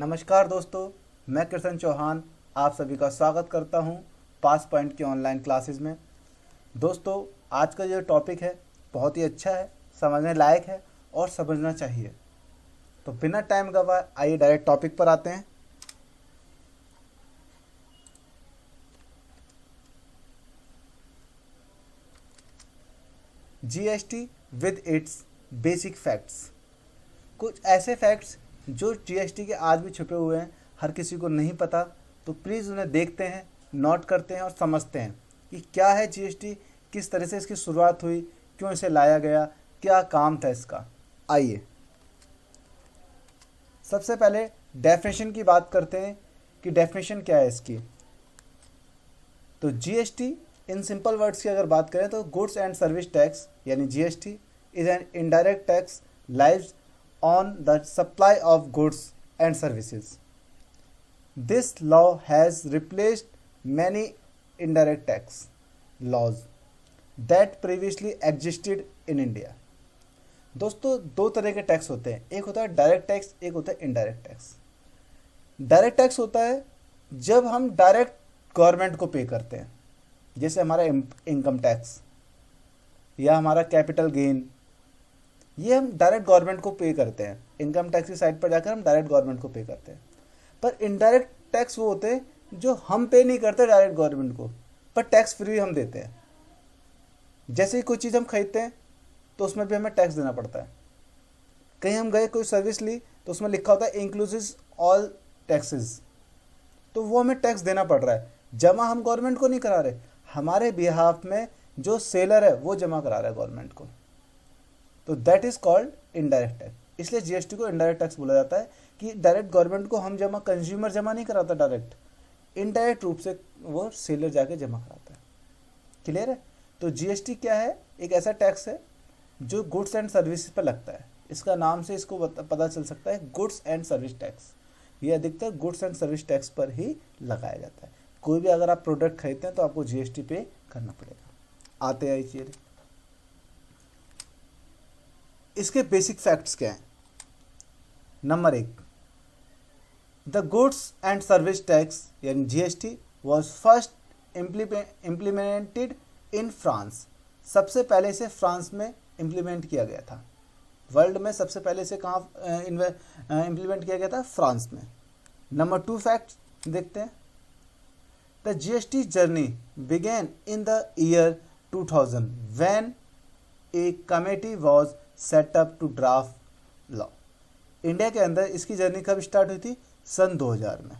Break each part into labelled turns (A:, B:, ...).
A: नमस्कार दोस्तों, मैं कृष्ण चौहान आप सभी का स्वागत करता हूं पास पॉइंट की ऑनलाइन क्लासेस में। दोस्तों, आज का जो टॉपिक है बहुत ही अच्छा है, समझने लायक है और समझना चाहिए। तो बिना टाइम गवाए आइए डायरेक्ट टॉपिक पर आते हैं। GST with its basic facts. कुछ ऐसे फैक्ट्स जो जीएसटी के आज भी छुपे हुए हैं, हर किसी को नहीं पता, तो प्लीज़ उन्हें देखते हैं, नोट करते हैं और समझते हैं कि क्या है जीएसटी, किस तरह से इसकी शुरुआत हुई, क्यों इसे लाया गया, क्या काम था इसका। आइए सबसे पहले डेफिनेशन की बात करते हैं कि डेफिनेशन क्या है इसकी। तो जीएसटी इन सिंपल वर्ड्स की अगर बात करें तो गुड्स एंड सर्विस टैक्स यानी GST is an indirect tax lives on the supply of goods and services. This law has replaced many indirect tax laws that previously existed in India. दोस्तों, दो तरह के टैक्स होते हैं, एक होता है डायरेक्ट टैक्स, एक होता है इनडायरेक्ट टैक्स। डायरेक्ट टैक्स होता है जब हम डायरेक्ट गवर्नमेंट को पे करते हैं, जैसे हमारा इनकम टैक्स या हमारा कैपिटल गेन, ये हम डायरेक्ट गवर्नमेंट को पे करते हैं। इनकम टैक्स की साइड पर जाकर हम डायरेक्ट गवर्नमेंट को पे करते हैं। पर इनडायरेक्ट टैक्स वो होते हैं जो हम पे नहीं करते डायरेक्ट गवर्नमेंट को, पर टैक्स फ्री हम देते हैं। जैसे ही कोई चीज़ हम खरीदते हैं तो उसमें भी हमें टैक्स देना पड़ता है। कहीं हम गए कोई सर्विस ली तो उसमें लिखा होता है इंक्लूसिव ऑल टैक्सेस, तो वो हमें टैक्स देना पड़ रहा है। जमा हम गवर्नमेंट को नहीं करा रहे, हमारे बिहाफ में जो सेलर है वो जमा करा रहा है गवर्नमेंट को। तो that is called indirect tax. इसलिए जीएसटी को इनडायरेक्ट टैक्स बोला जाता है कि डायरेक्ट गवर्नमेंट को हम जमा, कंज्यूमर जमा नहीं कराता डायरेक्ट, इनडायरेक्ट रूप से वो सेलर जाके जमा कराता है। क्लियर है? तो जीएसटी क्या है? एक ऐसा टैक्स है जो गुड्स एंड सर्विसेज पर लगता है। इसका नाम से इसको पता चल सकता है, गुड्स एंड सर्विस टैक्स। ये अधिकतर गुड्स एंड सर्विस टैक्स पर ही लगाया जाता है। कोई भी अगर आप प्रोडक्ट खरीदते हैं तो आपको जीएसटी पे करना पड़ेगा। आते हैं चलिए, इसके बेसिक फैक्ट्स क्या हैं। Number 1, the goods and service tax यानी GST was first implemented in France. सबसे पहले इसे फ्रांस में इम्प्लीमेंट किया गया था। वर्ल्ड में सबसे पहले इसे कहाँ इम्प्लीमेंट किया गया था? फ्रांस में। नंबर 2 फैक्ट देखते हैं। The GST journey begin in the year 2000 when a committee was set up to draft law. India के अंदर इसकी जर्नी कब स्टार्ट हुई थी? सन 2000 में।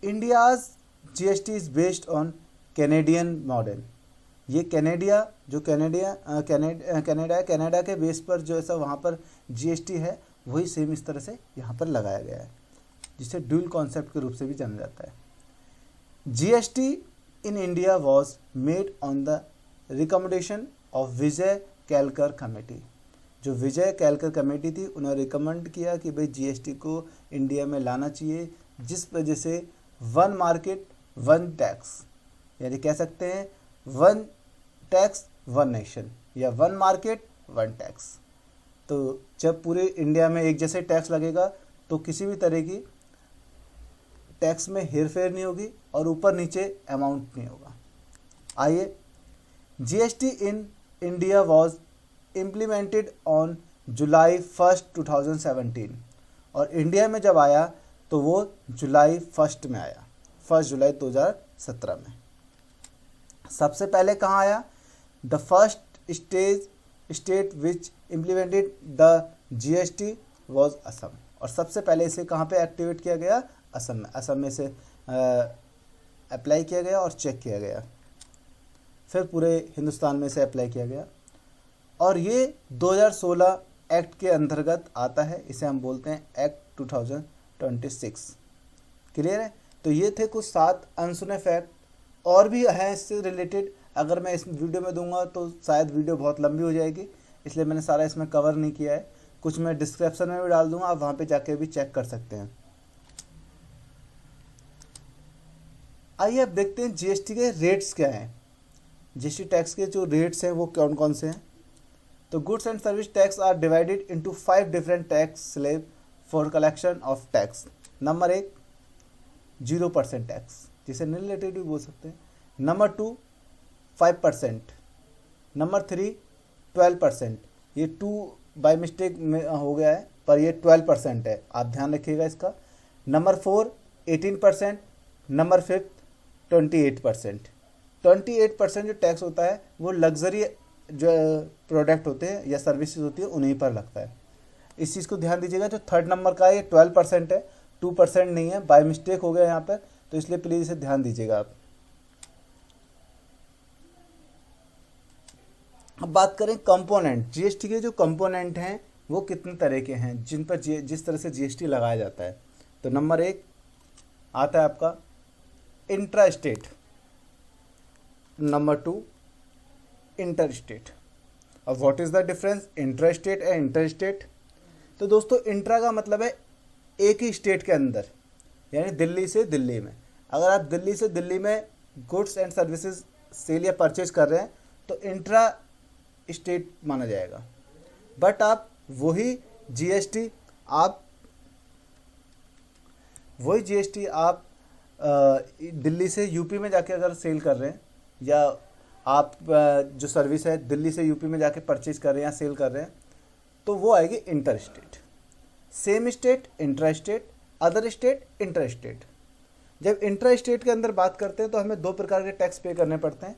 A: India's GST is based on Canadian model. ये कनाडा के बेस पर जो ऐसा वहाँ पर जीएसटी है, वही सेम इस तरह से यहाँ पर लगाया गया है, जिसे ड्यूल कॉन्सेप्ट के रूप से भी जाना जाता है। GST in India was made on the recommendation of Vijay Kelkar committee. जो विजय केलकर कमेटी थी, उन्होंने रिकमेंड किया कि भाई जीएसटी को इंडिया में लाना चाहिए, जिस वजह से वन मार्केट वन टैक्स, यानी कह सकते हैं वन टैक्स वन नेशन या वन मार्केट वन टैक्स। तो जब पूरे इंडिया में एक जैसे टैक्स लगेगा तो किसी भी तरह की टैक्स में हेरफेर नहीं होगी और ऊपर नीचे अमाउंट नहीं होगा। आइए, GST in India was implemented on July 1, 2017 और इंडिया में जब आया तो वो जुलाई 1 में आया, 1 जुलाई 2017 में। सबसे पहले कहाँ आया? The first state which implemented the GST was Assam. और सबसे पहले इसे कहाँ पे एक्टिवेट किया गया? असम में। असम में से अप्लाई किया गया और चेक किया गया, फिर पूरे हिंदुस्तान में से अप्लाई किया गया। और ये 2016 एक्ट के अंतर्गत आता है, इसे हम बोलते हैं एक्ट 2026। क्लियर है? तो ये थे कुछ 7 अनसुने फैक्ट, और भी हैं इससे रिलेटेड। अगर मैं इस वीडियो में दूंगा तो शायद वीडियो बहुत लंबी हो जाएगी, इसलिए मैंने सारा इसमें कवर नहीं किया है। कुछ मैं डिस्क्रिप्शन में भी डाल दूंगा, आप वहाँ पे जाके भी चेक कर सकते हैं। आइए अब देखते हैं जीएसटी के रेट्स क्या हैं। जीएसटी टैक्स के जो रेट्स हैं वो कौन कौन से हैं। तो goods and service tax are divided into 5 different tax slab for collection of tax. Number 1 0% tax, जिसे नील रिलेटेड भी बोल सकते हैं। नंबर 2 5%। नंबर 3 12%। ये 2 बाय मिस्टेक में हो गया है, पर ये 12% है, आप ध्यान रखिएगा इसका। नंबर 4 18%। नंबर 5 28%। 28% जो टैक्स होता है वो लग्जरी जो प्रोडक्ट होते हैं या सर्विसेज होती है उन्हीं पर लगता है। इस चीज़ को ध्यान दीजिएगा। जो थर्ड नंबर का है ये 12% है, 2% नहीं है, बाय मिस्टेक हो गया यहाँ पर, तो इसलिए प्लीज़ इसे ध्यान दीजिएगा आप। अब बात करें कंपोनेंट, जीएसटी के जो कंपोनेंट हैं वो कितने तरह के हैं जिन पर जिस तरह से जीएसटी लगाया जाता है। तो नंबर 1 आता है आपका intra state, number 2 inter state. अब what is the difference intra state and inter state? तो दोस्तों इंट्रा का मतलब है एक ही स्टेट के अंदर, यानी दिल्ली से दिल्ली में। अगर आप दिल्ली से दिल्ली में गुड्स एंड सर्विसेज सेल या परचेज कर रहे हैं तो इंट्रा स्टेट माना जाएगा। बट आप वही जीएसटी आप दिल्ली से यूपी में जाके अगर सेल कर रहे हैं, या आप जो सर्विस है दिल्ली से यूपी में जाके परचेज कर रहे हैं या सेल कर रहे हैं, तो वो आएगी inter state. Same state intra state, other state inter state. जब इंट्रा स्टेट के अंदर बात करते हैं तो हमें 2 प्रकार के टैक्स पे करने पड़ते हैं।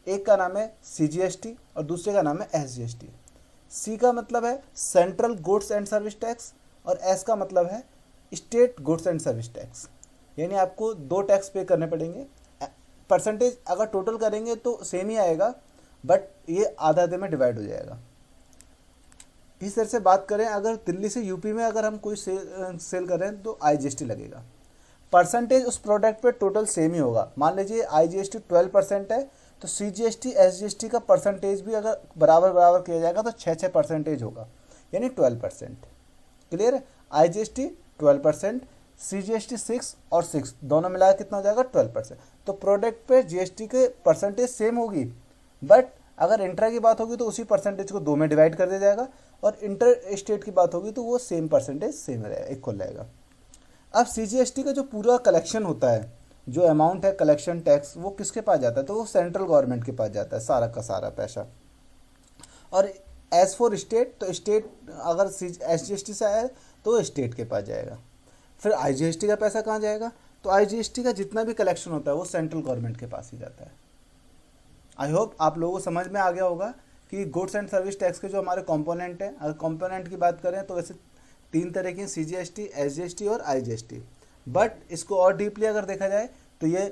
A: एक का नाम है सीजीएसटी और दूसरे का नाम है एसजीएसटी। सी का मतलब है central goods and service tax और एस का मतलब है state goods and service tax. यानी आपको 2 टैक्स पे करने पड़ेंगे। परसेंटेज अगर टोटल करेंगे तो सेम ही आएगा, बट ये आधा आधे में डिवाइड हो जाएगा। इस तरह से बात करें, अगर दिल्ली से यूपी में अगर हम कोई सेल कर रहे हैं तो आईजीएसटी लगेगा। परसेंटेज उस प्रोडक्ट पे टोटल सेम ही होगा। मान लीजिए आईजीएसटी 12% है, तो सीजीएसटी एसजीएसटी का परसेंटेज भी अगर बराबर किया जाएगा तो 6% होगा, यानी 12%। क्लियर है? आईजीएसटी 12%, सीजीएसटी 6 और 6 दोनों मिलाकर कितना हो जाएगा 12%। तो प्रोडक्ट पे जीएसटी के परसेंटेज सेम होगी, बट अगर इंट्रा की बात होगी तो उसी परसेंटेज को 2 में डिवाइड कर दिया जाएगा, और इंटर स्टेट की बात होगी तो वो सेम परसेंटेज सेम रहेगा, इक्वल रहेगा। अब सीजीएसटी का जो पूरा कलेक्शन होता है, जो अमाउंट है कलेक्शन टैक्स, वो किसके पास जाता है? तो वो सेंट्रल गवर्नमेंट के पास जाता है सारा का सारा पैसा। और एज फॉर स्टेट, तो स्टेट अगर एसजीएसटी से आया है तो स्टेट के पास जाएगा। फिर आईजीएसटी का पैसा कहाँ जाएगा? तो आईजीएसटी का जितना भी कलेक्शन होता है वो सेंट्रल गवर्नमेंट के पास ही जाता है। आई होप आप लोगों को समझ में आ गया होगा कि गुड्स एंड सर्विस टैक्स के जो हमारे कंपोनेंट हैं, अगर कंपोनेंट की बात करें तो वैसे 3 तरह की, सीजीएसटी, एसजीएसटी और आईजीएसटी। बट इसको और डीपली अगर देखा जाए तो ये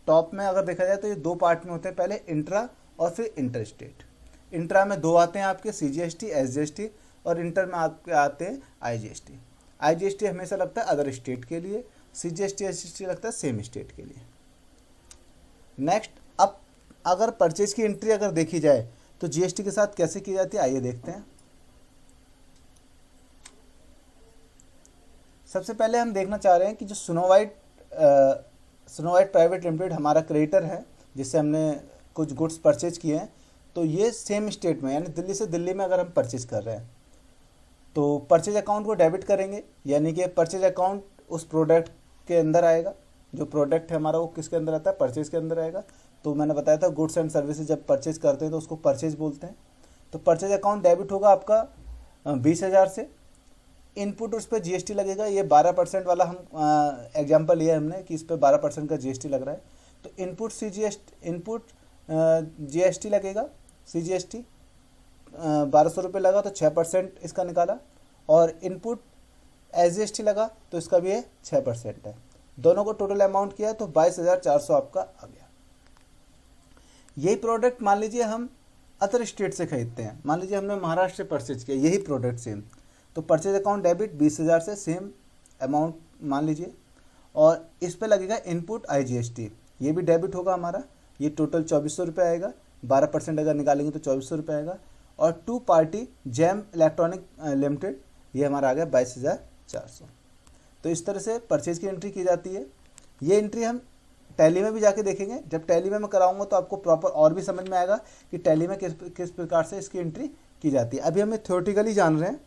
A: टॉप में अगर देखा जाए तो ये 2 पार्ट में होते हैं, पहले इंट्रा और फिर इंटर स्टेट। इंट्रा में 2 आते हैं आपके, सीजीएसटी, एसजीएसटी, और इंटर में आपके आते हैं आईजीएसटी। आईजीएसटी हमेशा लगता है अदर स्टेट के लिए, सीजीएसटी एसजीएसटी लगता है सेम स्टेट के लिए। नेक्स्ट, अब अगर परचेज की एंट्री अगर देखी जाए तो जीएसटी के साथ कैसे की जाती है, आइए देखते हैं। सबसे पहले हम देखना चाह रहे हैं कि जो स्नो वाइट प्राइवेट लिमिटेड हमारा क्रेडिटर है, जिससे हमने कुछ गुड्स परचेज किए हैं, तो ये सेम स्टेट में, यानी दिल्ली से दिल्ली में अगर हम परचेज कर रहे हैं तो परचेज अकाउंट को डेबिट करेंगे, यानी कि परचेज अकाउंट उस प्रोडक्ट के अंदर आएगा। जो प्रोडक्ट है हमारा वो किसके अंदर आता है? परचेज के अंदर आएगा। तो मैंने बताया था गुड्स एंड सर्विसेज जब परचेज करते हैं तो उसको परचेज बोलते हैं। तो परचेज अकाउंट डेबिट होगा आपका 20,000 से। इनपुट उस पर जीएसटी लगेगा। ये 12% वाला हम एग्जांपल लिया हमने कि इस पर 12% का जीएसटी लग रहा है। तो इनपुट जीएसटी लगेगा, सीजीएसटी 1200 रुपये लगा तो 6% इसका निकाला, और इनपुट एसजीएसटी लगा तो इसका भी 6% है। दोनों को टोटल अमाउंट किया तो 22,400 आपका आ गया। यही प्रोडक्ट मान लीजिए हम अदर स्टेट से खरीदते हैं, मान लीजिए हमने महाराष्ट्र से परचेज किया यही प्रोडक्ट सेम, तो परचेज अकाउंट डेबिट 20,000 से सेम अमाउंट मान लीजिए, और इस पे लगेगा इनपुट आईजीएसटी, ये भी डेबिट होगा हमारा, ये टोटल 2400 रुपये आएगा। 12% अगर निकालेंगे तो 2400 रुपये आएगा। और 2 पार्टी जैम इलेक्ट्रॉनिक लिमिटेड, ये हमारा आ गया 22,400। तो इस तरह से परचेज की एंट्री की जाती है। ये एंट्री हम टैली में भी जाके देखेंगे। जब टैली में मैं कराऊंगा तो आपको प्रॉपर और भी समझ में आएगा कि टैली में किस प्रकार से इसकी एंट्री की जाती है। अभी हम थ्योरेटिकली जान रहे हैं,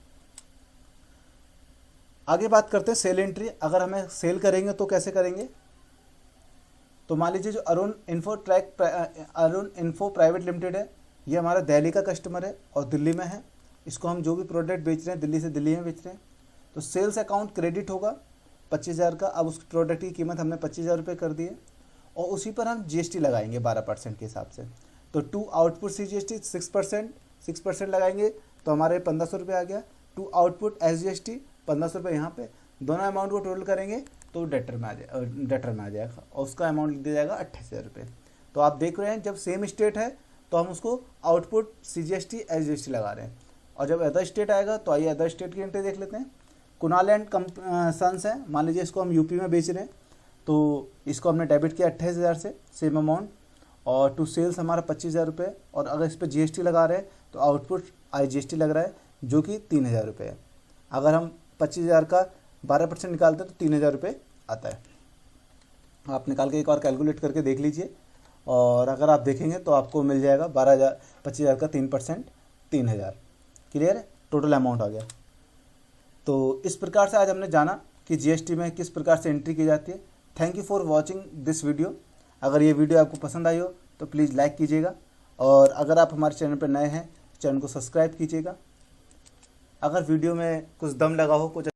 A: आगे बात करते हैं सेल एंट्री। अगर हमें सेल करेंगे तो कैसे करेंगे? तो मान लीजिए जो अरुण इन्फो प्राइवेट लिमिटेड है, ये हमारा दिल्ली का कस्टमर है और दिल्ली में है। इसको हम जो भी प्रोडक्ट बेच रहे हैं दिल्ली से दिल्ली में बेच रहे हैं, तो सेल्स अकाउंट क्रेडिट होगा 25,000 का। अब उस प्रोडक्ट की कीमत हमने 25,000 रुपये कर दी है और उसी पर हम जीएसटी लगाएंगे 12% के हिसाब से। तो टू आउटपुट सी जीएसटी 6% लगाएंगे तो हमारे 1,500 रुपये आ गया। टू आउटपुट एस जीएसटी 1,500 रुपये यहाँ पे, दोनों अमाउंट को टोटल करेंगे तो डेटर में आ जाएगा और उसका अमाउंट लिख दिया जाएगा 28,000 रुपये। तो आप देख रहे हैं जब सेम स्टेट है तो हम उसको output C GST S GST लगा रहे हैं, और जब अदर स्टेट आएगा तो आइए अदर स्टेट की एंट्री देख लेते हैं। कुणाल एंड सन्स है, मान लीजिए इसको हम यूपी में बेच रहे हैं, तो इसको हमने डेबिट किया 28,000 से सेम अमाउंट, और टू सेल्स हमारा 25,000 रुपये, और अगर इस पर जीएसटी लगा रहे हैं तो आउटपुट IGST लग रहा है जो कि 3,000 रुपये है। अगर हम 25,000 का 12% निकालते हैं तो 3,000 रुपये आता है। आप निकाल के एक और कैलकुलेट करके देख लीजिए, और अगर आप देखेंगे तो आपको मिल जाएगा 25,000 का 3% 3,000। क्लियर है, टोटल अमाउंट आ गया। तो इस प्रकार से आज हमने जाना कि जीएसटी में किस प्रकार से एंट्री की जाती है। Thank you for watching this video. अगर ये वीडियो आपको पसंद आई हो तो प्लीज़ लाइक कीजिएगा, और अगर आप हमारे चैनल पर नए हैं चैनल को सब्सक्राइब कीजिएगा। अगर वीडियो में कुछ दम लगा हो, कुछ